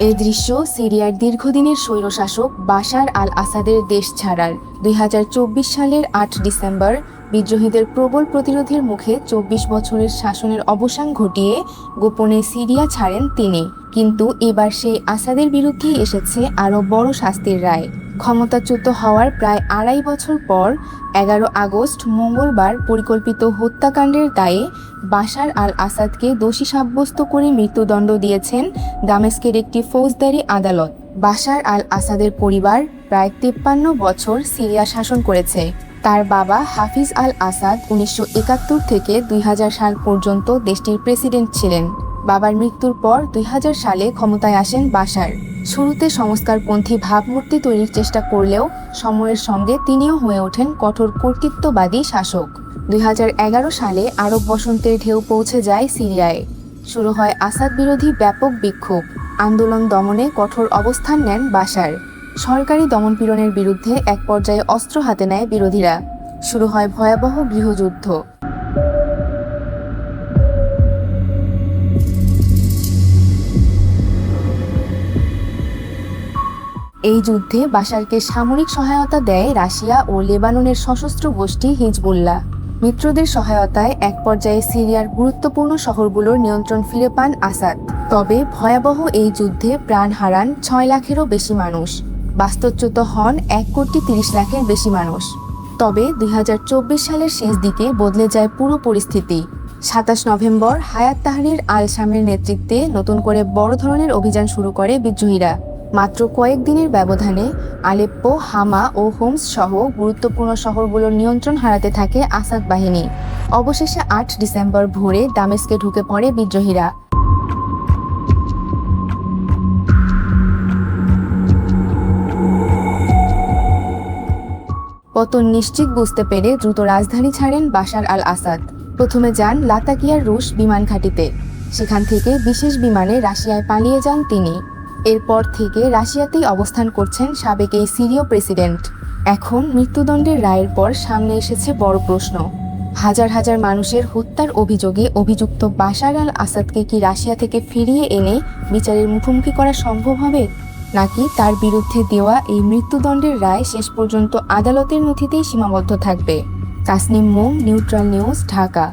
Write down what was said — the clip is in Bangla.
এই দৃশ্য সিরিয়ার দীর্ঘদিনের স্বৈরশাসক বাশার আল আসাদের দেশ ছাড়ার ২০২৪ সালের ৮ ডিসেম্বর বিদ্রোহীদের প্রবল প্রতিরোধের মুখে ২৪ বছরের শাসনের অবসান ঘটিয়ে গোপনে সিরিয়া ছাড়েন তিনি। কিন্তু এবার সেই আসাদের বিরুদ্ধেই এসেছে আরও বড় শাস্তির রায়। ক্ষমতাচ্যুত হওয়ার প্রায় আড়াই বছর পর ১১ আগস্ট মঙ্গলবার পরিকল্পিত হত্যাকাণ্ডের দায়ে বাশার আল আসাদকে দোষী সাব্যস্ত করে মৃত্যুদণ্ড দিয়েছেন দামেস্কের একটি ফৌজদারি আদালত। বাশার আল আসাদের পরিবার প্রায় ৫৩ বছর সিরিয়া শাসন করেছে। তার বাবা হাফিজ আল আসাদ ১৯৭১ থেকে ২০০০ সাল পর্যন্ত দেশটির প্রেসিডেন্ট ছিলেন। বাবার মৃত্যুর পর ২০০০ সালে ক্ষমতায় আসেন বাশার। শুরুতে সংস্কারপন্থী ভাবমূর্তি তৈরির চেষ্টা করলেও সময়ের সঙ্গে তিনিও হয়ে ওঠেন কঠোর কর্তৃত্ববাদী শাসক। ২০১১ সালে আরব বসন্তের ঢেউ পৌঁছে যায় সিরিয়ায়। শুরু হয় আসাদ বিরোধী ব্যাপক বিক্ষোভ। আন্দোলন দমনে কঠোর অবস্থান নেন বাশার। সরকারি দমনপীড়নের বিরুদ্ধে এক পর্যায়ে অস্ত্র হাতে নেয় বিরোধীরা। শুরু হয় ভয়াবহ গৃহযুদ্ধ। এই যুদ্ধে বাশারকে সামরিক সহায়তা দেয় রাশিয়া ও লেবাননের সশস্ত্র গোষ্ঠী হিজবুল্লাহ। মিত্রদের সহায়তায় এক পর্যায়ে সিরিয়ার গুরুত্বপূর্ণ শহরগুলোর নিয়ন্ত্রণ ফিরে পান আসাদ। তবে ভয়াবহ এই যুদ্ধে প্রাণ হারান ৬ লাখেরও বেশি মানুষ। বাস্তুচ্যুত হন ১,৩০,০০,০০০-এর বেশি মানুষ। তবে ২০২৪ সালের শেষ দিকে বদলে যায় পুরো পরিস্থিতি। ২৭ নভেম্বর হায়াত তাহরির আল শামের নেতৃত্বে নতুন করে বড় ধরনের অভিযান শুরু করে বিদ্রোহীরা। মাত্র কয়েকদিনের ব্যবধানে আলেপ্পো, হামা ও হোমস সহ গুরুত্বপূর্ণ শহরগুলোর নিয়ন্ত্রণ হারাতে থাকে আসাদ বাহিনী। অবশেষে ৮ ডিসেম্বর ভোরে দামেস্কে ঢুকে পড়ে বিদ্রোহীরা। পতন নিশ্চিত বুঝতে পেরে দ্রুত রাজধানী ছাড়েন বাশার আল আসাদ। প্রথমে যান লাতাকিয়ার রুশ বিমান ঘাঁটিতে। সেখান থেকে বিশেষ বিমানে রাশিয়ায় পালিয়ে যান তিনি। এরপর থেকে রাশিয়াতেই অবস্থান করছেন সাবেক এই সিরীয় প্রেসিডেন্ট। এখন মৃত্যুদণ্ডের রায়ের পর সামনে এসেছে বড় প্রশ্ন। হাজার হাজার মানুষের হত্যার অভিযোগে অভিযুক্ত বাশার আল আসাদকে কি রাশিয়া থেকে ফিরিয়ে এনে বিচারের মুখোমুখি করা সম্ভব হবে, নাকি তার বিরুদ্ধে দেওয়া এই মৃত্যুদণ্ডের রায় শেষ পর্যন্ত আদালতের নথিতেই সীমাবদ্ধ থাকবে? তাসনিম মোম, নিউট্রাল নিউজ, ঢাকা।